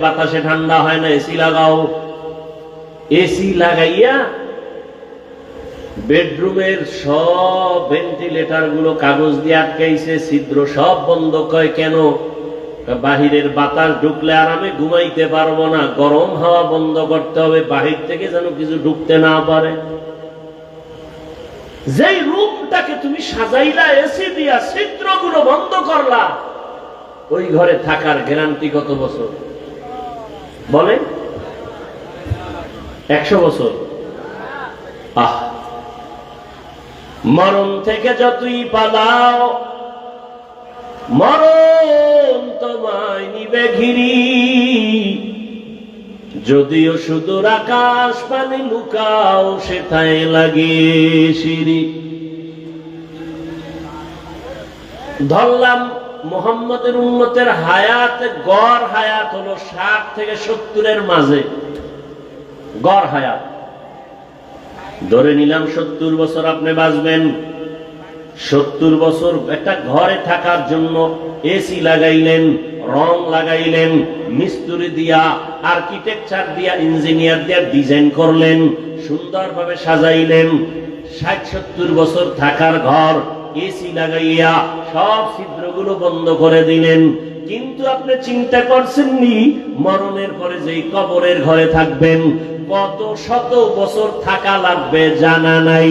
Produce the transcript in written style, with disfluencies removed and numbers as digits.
বাতাসে ঠান্ডা হয় না, এসি লাগাও। এসি লাগাইয়া বেডরুমের সব ভেন্টিলেটর গুলো কাগজ দিয়ে আটকাইছে, ছিদ্র সব বন্ধ। কয় কেন? বাহিরের বাতাস ঢুকলে আরামে ঘুমাইতে পারবো না, গরম হাওয়া বন্ধ করতে হবে, বাহির থেকে যেন কিছু ঢুকতে না পারে। যেই রুমটাকে তুমি সাজাইলা এসি দিয়া, ছিদ্রগুলো বন্ধ করলা, ওই ঘরে থাকার গ্যারান্টি কত বছর বলে? 100 বছর। আহ, মরণ থেকে যতই পালাও, মরণ তোমায় নিবে ঘিরি। যদিও সুদূর আকাশ পানে লুকাও, সেথায় লাগে সিঁড়ি। ধরলাম মুহাম্মদের উম্মতের হায়াত, গড় হায়াত হলো 60 থেকে 70-এর মাঝে, গড় হায়াত। ধরে নিলাম 70 বছর আপনি বাঁচবেন। 70 বছর একটা ঘরে থাকার জন্য এসি লাগাইলেন, রং লাগাইলেন, মিস্ত্রি দিয়া, আর্কিটেকচার দিয়া, ইঞ্জিনিয়ার দিয়া ডিজাইন করলেন, সুন্দরভাবে সাজাইলেন। 60-70 বছর থাকার ঘর এসি লাগাইয়া সব ছিদ্রগুলো বন্ধ করে দিলেন। কিন্তু আপনি চিন্তা করছেননি মরণের পরে যেই কবরের ঘরে থাকবেন কত শত বছর থাকা লাগবে জানা নাই।